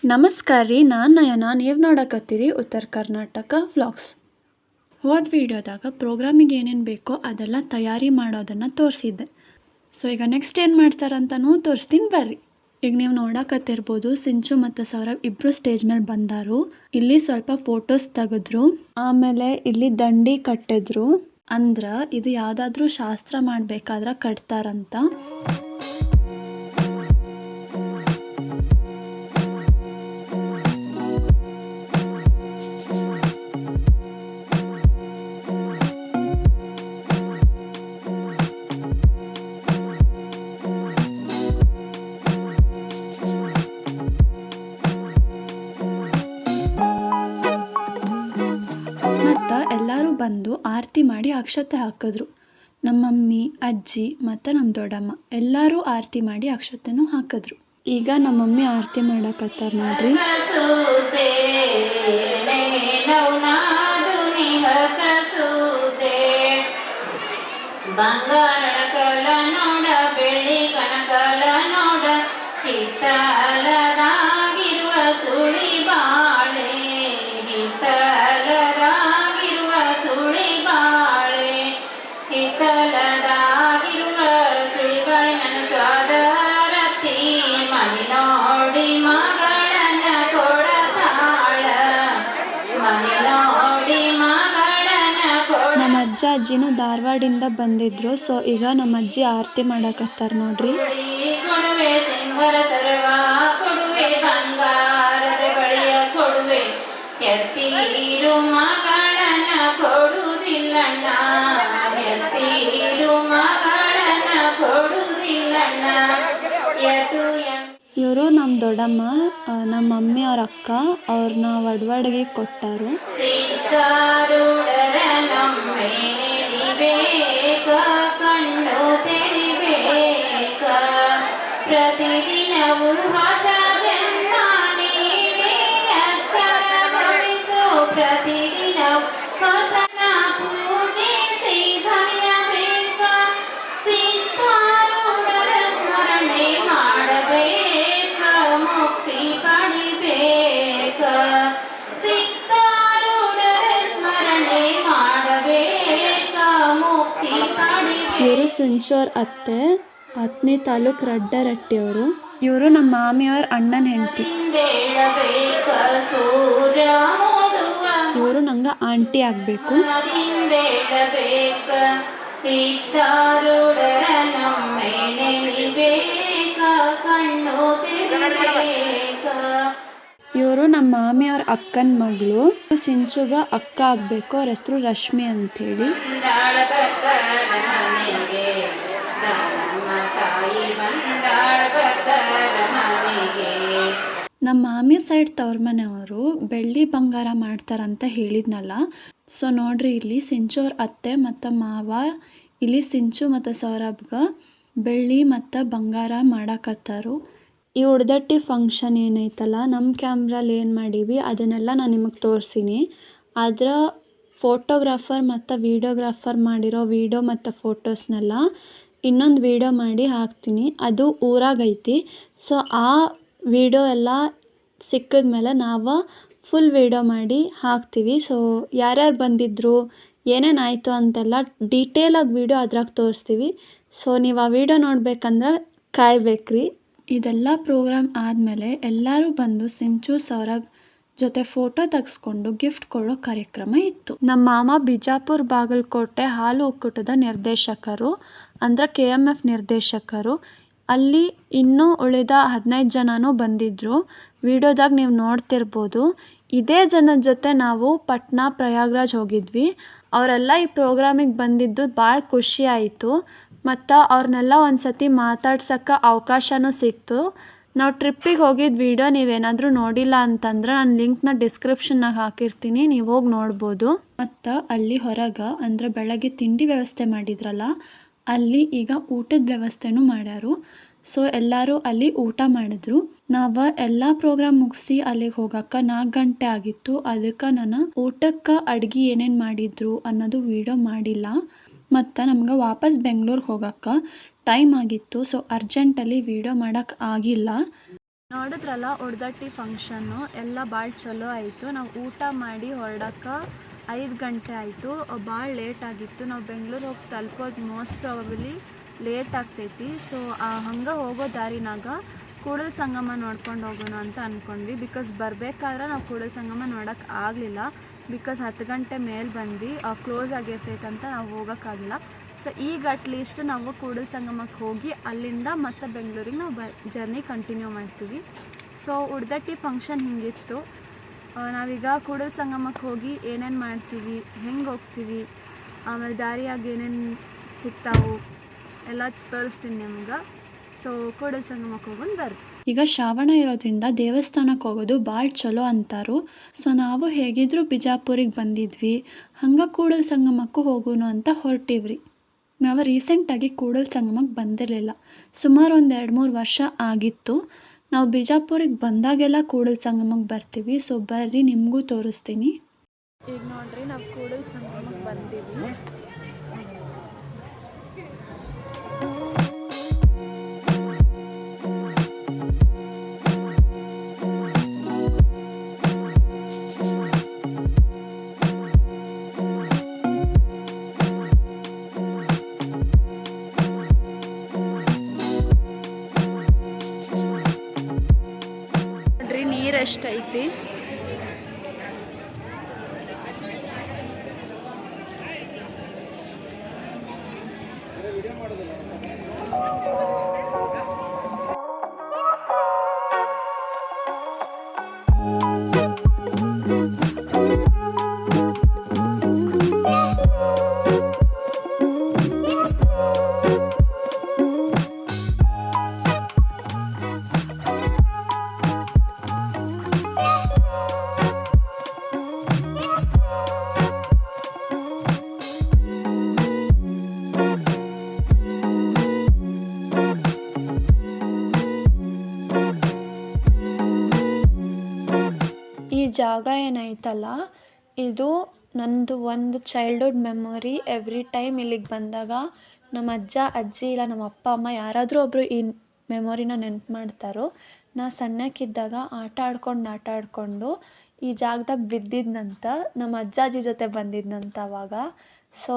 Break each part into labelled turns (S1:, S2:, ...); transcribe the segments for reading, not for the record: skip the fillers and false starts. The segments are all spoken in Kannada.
S1: ನಮಸ್ಕಾರ ರೀ, ನಾನು ನಯನ. ನೀವು ನೋಡಕತ್ತೀರಿ ಉತ್ತರ ಕರ್ನಾಟಕ ವ್ಲಾಗ್ಸ್. ಹೋದ ವಿಡಿಯೋದಾಗ ಪ್ರೋಗ್ರಾಮಿಗೆ ಏನೇನು ಬೇಕೋ ಅದೆಲ್ಲ ತಯಾರಿ ಮಾಡೋದನ್ನು ತೋರಿಸಿದ್ದೆ. ಸೊ ಈಗ ನೆಕ್ಸ್ಟ್ ಏನು ಮಾಡ್ತಾರಂತನೂ ತೋರಿಸ್ತೀನಿ ಬರ್ರಿ. ಈಗ ನೀವು ನೋಡಕತ್ತಿರ್ಬೋದು, ಸಿಂಚು ಮತ್ತು ಸೌರಭ್ ಇಬ್ಬರು ಸ್ಟೇಜ್ ಮೇಲೆ ಬಂದಾರು. ಇಲ್ಲಿ ಸ್ವಲ್ಪ ಫೋಟೋಸ್ ತೆಗೆದ್ರು, ಆಮೇಲೆ ಇಲ್ಲಿ ದಂಡಿ ಕಟ್ಟಿದ್ರು. ಅಂದ್ರೆ ಇದು ಯಾವುದಾದ್ರೂ ಶಾಸ್ತ್ರ ಮಾಡಬೇಕಾದ್ರೆ ಕಟ್ತಾರಂತ. ಎಲ್ಲರೂ ಬಂದು ಆರತಿ ಮಾಡಿ ಅಕ್ಷತೆ ಹಾಕಿದ್ರು. ನಮ್ಮ ಮಮ್ಮಿ, ಅಜ್ಜಿ ಮತ್ತು ನಮ್ಮ ದೊಡ್ಡಮ್ಮ ಎಲ್ಲರೂ ಆರತಿ ಮಾಡಿ ಅಕ್ಷತೆನೂ ಹಾಕಿದ್ರು. ಈಗ ನಮ್ಮ ಮಮ್ಮಿ ಆರತಿ ಮಾಡಕತ್ತಾರ ನೋಡ್ರಿ. ನಮ್ಮ ಅಜ್ಜ ಅಜ್ಜಿನೂ ಧಾರವಾಡಿಂದ ಬಂದಿದ್ರು. ಸೊ ಈಗ ನಮ್ಮ ಅಜ್ಜಿ ಆರತಿ ಮಾಡಕತ್ತಾರ ನೋಡ್ರಿ. ಇವರು ನಮ್ಮ ದೊಡ್ಡಮ್ಮ, ನಮ್ಮ ಮಮ್ಮಿ ಅವ್ರ ಅಕ್ಕ. ಅವ್ರನ್ನ ಒಡವಡಿಗೆ ಕೊಟ್ಟಾರು. ಇವರು ಸಿಂಚೋರ್ ಅತ್ತೆ, ಹತ್ತನೇ ತಾಲೂಕು ರಡ್ಡರಟ್ಟಿ ಅವರು. ಇವರು ನಮ್ಮ ಮಾಮಿಯವ್ರ ಅಣ್ಣನ ಹೆಂಡತಿ. ಇವರು ನಂಗೆ ಆಂಟಿ ಆಗಬೇಕು. ಇವರು ನಮ್ಮ ಮಾಮಿಯವ್ರ ಅಕ್ಕನ ಮಗಳು. ಸಿಂಚುಗ ಅಕ್ಕ ಆಗಬೇಕು. ಅವ್ರ ಹೆಸರು ರಶ್ಮಿ ಅಂಥೇಳಿ. ನಮ್ಮ ಮಾಮಿ ಸೈಡ್ ತವ್ರ ಮನೆಯವರು ಬೆಳ್ಳಿ ಬಂಗಾರ ಮಾಡ್ತಾರಂತ ಹೇಳಿದ್ನಲ್ಲ. ಸೊ ನೋಡ್ರಿ, ಇಲ್ಲಿ ಸಿಂಚು ಅವ್ರ ಅತ್ತೆ ಮತ್ತು ಮಾವ ಇಲ್ಲಿ ಸಿಂಚು ಮತ್ತು ಸೌರಭ್ಗೆ ಬೆಳ್ಳಿ ಮತ್ತು ಬಂಗಾರ ಮಾಡಾಕತ್ತಾರು. ಈ ಉಡ್ದಟ್ಟಿ ಫಂಕ್ಷನ್ ಏನೈತಲ್ಲ, ನಮ್ಮ ಕ್ಯಾಮ್ರಲ್ಲಿ ಏನು ಮಾಡೀವಿ ಅದನ್ನೆಲ್ಲ ನಾನು ನಿಮಗೆ ತೋರಿಸೀನಿ. ಅದರ ಫೋಟೋಗ್ರಾಫರ್ ಮತ್ತು ವೀಡಿಯೋಗ್ರಾಫರ್ ಮಾಡಿರೋ ವೀಡಿಯೋ ಮತ್ತು ಫೋಟೋಸ್ನೆಲ್ಲ ಇನ್ನೊಂದು ವೀಡಿಯೋ ಮಾಡಿ ಹಾಕ್ತೀನಿ. ಅದು ಊರಾಗೈತಿ. ಸೊ ಆ ವೀಡಿಯೋ ಎಲ್ಲ ಸಿಕ್ಕಿದ್ಮೇಲೆ ನಾವು ಫುಲ್ ವೀಡಿಯೋ ಮಾಡಿ ಹಾಕ್ತೀವಿ. ಸೊ ಯಾರ್ಯಾರು ಬಂದಿದ್ರು, ಏನೇನಾಯಿತು ಅಂತೆಲ್ಲ ಡೀಟೇಲಾಗಿ ವೀಡಿಯೋ ಅದ್ರಾಗ ತೋರಿಸ್ತೀವಿ. ಸೊ ನೀವು ಆ ವೀಡಿಯೋ ನೋಡ್ಬೇಕಂದ್ರೆ ಕಾಯ್ಬೇಕ್ರಿ. ಇದೆಲ್ಲ ಪ್ರೋಗ್ರಾಮ್ ಆದಮೇಲೆ ಎಲ್ಲರೂ ಬಂದು ಸಿಂಚು ಸೌರಭ್ ಜೊತೆ ಫೋಟೋ ತೆಗೆಸ್ಕೊಂಡು ಗಿಫ್ಟ್ ಕೊಡೋ ಕಾರ್ಯಕ್ರಮ ಇತ್ತು. ನಮ್ಮ ಮಾಮ ಬಿಜಾಪುರ ಬಾಗಲಕೋಟೆ ಹಾಲು ಒಕ್ಕೂಟದ ನಿರ್ದೇಶಕರು, ಅಂದರೆ KMF ನಿರ್ದೇಶಕರು. ಅಲ್ಲಿ ಇನ್ನೂ ಉಳಿದ 15 ಜನನೂ ಬಂದಿದ್ದರು. ವಿಡಿಯೋದಾಗ ನೀವು ನೋಡ್ತಿರ್ಬೋದು. ಇದೇ ಜನದ ಜೊತೆ ನಾವು ಪಟ್ನಾ, ಪ್ರಯಾಗ್ರಾಜ್ ಹೋಗಿದ್ವಿ. ಅವರೆಲ್ಲ ಈ ಪ್ರೋಗ್ರಾಮಿಗೆ ಬಂದಿದ್ದು ಭಾಳ ಖುಷಿ ಆಯಿತು. ಮತ್ತು ಅವ್ರನ್ನೆಲ್ಲ ಒಂದು ಸತಿ ಮಾತಾಡ್ಸೋಕ್ಕೆ ಅವಕಾಶನೂ ಸಿಕ್ತು. ನಾವು ಟ್ರಿಪ್ಪಿಗೆ ಹೋಗಿದ್ದ ವೀಡಿಯೋ ನೀವೇನಾದರೂ ನೋಡಿಲ್ಲ ಅಂತಂದ್ರೆ ನಾನು ಲಿಂಕ್ನ ಡಿಸ್ಕ್ರಿಪ್ಷನ್ನಾಗ ಹಾಕಿರ್ತೀನಿ, ನೀವು ಹೋಗಿ ನೋಡ್ಬೋದು. ಮತ್ತು ಅಲ್ಲಿ ಹೊರಗೆ ಅಂದರೆ ಬೆಳಗ್ಗೆ ತಿಂಡಿ ವ್ಯವಸ್ಥೆ ಮಾಡಿದ್ರಲ್ಲ, ಅಲ್ಲಿ ಈಗ ಊಟದ ವ್ಯವಸ್ಥೆನೂ ಮಾಡ್ಯಾರು. ಸೊ ಎಲ್ಲರೂ ಅಲ್ಲಿ ಊಟ ಮಾಡಿದ್ರು. ನಾವು ಎಲ್ಲ ಪ್ರೋಗ್ರಾಮ್ ಮುಗಿಸಿ ಅಲ್ಲಿಗೆ ಹೋಗೋಕ್ಕೆ 4 ಗಂಟೆ ಆಗಿತ್ತು. ಅದಕ್ಕೆ ನಾನು ಊಟಕ್ಕೆ ಅಡುಗೆ ಏನೇನು ಮಾಡಿದ್ರು ಅನ್ನೋದು ವೀಡಿಯೋ ಮಾಡಿಲ್ಲ. ಮತ್ತು ನಮ್ಗೆ ವಾಪಸ್ ಬೆಂಗಳೂರಿಗೆ ಹೋಗೋಕ್ಕೆ ಟೈಮ್ ಆಗಿತ್ತು. ಸೊ ಅರ್ಜೆಂಟಲ್ಲಿ ವೀಡಿಯೋ ಮಾಡೋಕ್ಕೆ ಆಗಿಲ್ಲ. ನೋಡಿದ್ರಲ್ಲ ಉಡ್ದಟ್ಟಿ ಫಂಕ್ಷನ್ನು ಎಲ್ಲ ಭಾಳ ಚಲೋ ಆಯಿತು. ನಾವು ಊಟ ಮಾಡಿ ಹೊರಡಕ್ಕೆ 5 ಗಂಟೆ ಆಯಿತು. ಭಾಳ ಲೇಟ್ ಆಗಿತ್ತು. ನಾವು ಬೆಂಗಳೂರು ಹೋಗಿ ತಲುಪೋದು ಮೋಸ್ಟ್ ಪ್ರಾಬಬ್ಲಿ ಲೇಟ್ ಆಗ್ತೈತಿ. ಸೊ ಹಂಗೆ ಹೋಗೋ ದಾರಿನಾಗ ಕೂಡಲ ಸಂಗಮ ನೋಡ್ಕೊಂಡು ಹೋಗೋಣ ಅಂತ ಅಂದ್ಕೊಂಡ್ವಿ. ಬಿಕಾಸ್ ಬರಬೇಕಾದ್ರೆ ನಾವು ಕೂಡಲ ಸಂಗಮ ನೋಡೋಕ್ಕೆ ಆಗಲಿಲ್ಲ. ಬಿಕಾಸ್ 10 ಗಂಟೆ ಮೇಲೆ ಬಂದು ಕ್ಲೋಸ್ ಆಗಿರ್ತೈತಂತ ನಾವು ಹೋಗೋಕ್ಕಾಗಿಲ್ಲ. ಸೊ ಈಗ ಅಟ್ಲೀಸ್ಟ್ ನಾವು ಕೂಡಲ ಸಂಗಮಕ್ಕೆ ಹೋಗಿ ಅಲ್ಲಿಂದ ಮತ್ತು ಬೆಂಗಳೂರಿಗೆ ನಾವು ಜರ್ನಿ ಕಂಟಿನ್ಯೂ ಮಾಡ್ತೀವಿ. ಸೊ ಉಡ್ದಟ್ಟಿ ಫಂಕ್ಷನ್ ಹಿಂಗಿತ್ತು. ನಾವೀಗ ಕೂಡಲ ಸಂಗಮಕ್ಕೆ ಹೋಗಿ ಏನೇನು ಮಾಡ್ತೀವಿ, ಹೆಂಗೆ ಹೋಗ್ತೀವಿ, ಆಮೇಲೆ ದಾರಿಯಾಗಿ ಏನೇನು ಸಿಗ್ತಾವು ಎಲ್ಲ ತೋರಿಸ್ತೀನಿ ನಿಮ್ಗೆ. ಸೊ ಕೂಡಲ ಸಂಗಮಕ್ಕೆ ಹೋಗೋಣ ಬರ್ರಿ. ಈಗ ಶ್ರಾವಣ ಇರೋದ್ರಿಂದ ದೇವಸ್ಥಾನಕ್ಕೆ ಹೋಗೋದು ಭಾಳ ಚಲೋ ಅಂತಾರು. ಸೊ ನಾವು ಹೇಗಿದ್ದರೂ ಬಿಜಾಪುರಿಗೆ ಬಂದಿದ್ವಿ, ಹಂಗೆ ಕೂಡಲ ಸಂಗಮಕ್ಕೂ ಹೋಗೋಣ ಅಂತ ಹೊರಟಿವ್ರಿ. ನಾವು ರೀಸೆಂಟಾಗಿ ಕೂಡಲ ಸಂಗಮಕ್ಕೆ ಬಂದಿರಲಿಲ್ಲ. ಸುಮಾರು ಒಂದು 2-3 ವರ್ಷ ಆಗಿತ್ತು. ನಾವು ಬಿಜಾಪುರಿಗೆ ಬಂದಾಗೆಲ್ಲ ಕೂಡಲ ಸಂಗಮಕ್ಕೆ ಬರ್ತೀವಿ. ಸೊ ಬರ್ರಿ ನಿಮಗೂ ತೋರಿಸ್ತೀನಿ. ಈಗ ನೋಡ್ರಿ ನಾವು ಕೂಡಲ ಸಂಗಮಕ್ಕೆ ಬಂದೀವಿ. ನೀರು ಎಷ್ಟೈತಿ, ಈ ಜಾಗ ಏನೈತಲ್ಲ ಇದು ನಂದು ಒಂದು ಚೈಲ್ಡ್ಹುಡ್ ಮೆಮೊರಿ. ಎವ್ರಿ ಟೈಮ್ ಇಲ್ಲಿಗೆ ಬಂದಾಗ ನಮ್ಮ ಅಜ್ಜ ಅಜ್ಜಿ ಇಲ್ಲ ನಮ್ಮ ಅಪ್ಪ ಅಮ್ಮ ಯಾರಾದರೂ ಒಬ್ಬರು ಈ ಮೆಮೊರಿನ ನೆನ್ಪು ಮಾಡ್ತಾರೋ. ನಾ ಸಣ್ಣಕ್ಕಿದ್ದಾಗ ಆಟ ಆಡ್ಕೊಂಡು ಈ ಜಾಗದಾಗ ಬಿದ್ದಿದ್ನಂತ, ನಮ್ಮ ಅಜ್ಜಾಜಿ ಜೊತೆ ಬಂದಿದ್ನಂತ ಅವಾಗ. ಸೊ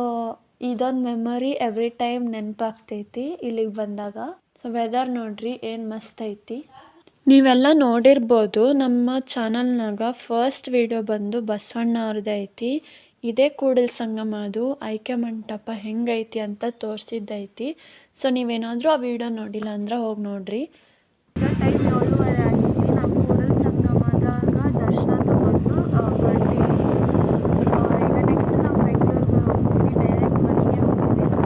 S1: ಇದೊಂದು ಮೆಮೊರಿ ಎವ್ರಿ ಟೈಮ್ ನೆನಪಾಗ್ತೈತಿ ಇಲ್ಲಿಗೆ ಬಂದಾಗ. ಸೊ ವೆದರ್ ನೋಡ್ರಿ ಏನು ಮಸ್ತ್ ಐತಿ. ನೀವೆಲ್ಲ ನೋಡಿರ್ಬೋದು ನಮ್ಮ ಚಾನಲ್ನಾಗ ಫಸ್ಟ್ ವಿಡಿಯೋ ಬಂದು ಬಸವಣ್ಣ ಅವ್ರದ್ದು ಐತಿ. ಇದೇ ಕೂಡಲ ಸಂಗಮ ಅದು ಆಯ್ಕೆ ಮಂಟಪ ಹೆಂಗೈತಿ ಅಂತ ತೋರಿಸಿದ್ದೈತಿ. ಸೊ ನೀವೇನಾದರೂ ಆ ವಿಡಿಯೋ ನೋಡಿಲ್ಲ ಅಂದ್ರೆ ಹೋಗಿ ನೋಡ್ರಿ. ಈಗ ಟೈಮ್ 7:30 ಆಗೈತಿ. ನಾವು ಕೂಡಲ ಸಂಗಮದಾಗ ದರ್ಶನ ತೊಗೊಂಡು ಹೊರಟಿವಿ. ಈಗ ನೆಕ್ಸ್ಟ್ ನಾವು ಬೆಂಗಳೂರಿಗೆ ಹೋಗ್ತೀವಿ, ಡೈರೆಕ್ಟ್ ಮನೆಗೆ ಹೋಗ್ತೀವಿ. ಸೊ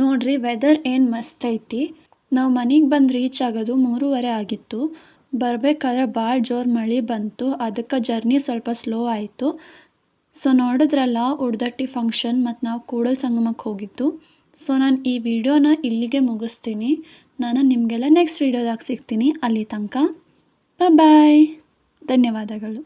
S1: ನೋಡ್ರಿ ವೆದರ್ ಏನು ಮಸ್ತ್ ಐತಿ. ನಾವು ಮನೆಗೆ ಬಂದು ರೀಚ್ ಆಗೋದು 3:30 ಆಗಿತ್ತು. ಬರಬೇಕಾದ್ರೆ ಭಾಳ ಜೋರು ಮಳೆ ಬಂತು, ಅದಕ್ಕೆ ಜರ್ನಿ ಸ್ವಲ್ಪ ಸ್ಲೋ ಆಯಿತು. ಸೊ ನೋಡಿದ್ರಲ್ಲ ಉಡ್ದಟ್ಟಿ ಫಂಕ್ಷನ್ ಮತ್ತು ನಾವು ಕೂಡಲ ಸಂಗಮಕ್ಕೆ ಹೋಗಿದ್ದು. ಸೊ ನಾನು ಈ ವಿಡಿಯೋನ ಇಲ್ಲಿಗೆ ಮುಗಿಸ್ತೀನಿ. ನಾನು ನಿಮಗೆಲ್ಲ ನೆಕ್ಸ್ಟ್ ವಿಡಿಯೋದಾಗ ಸಿಗ್ತೀನಿ. ಅಲ್ಲಿ ತನಕ ಬಾಯ್. ಧನ್ಯವಾದಗಳು.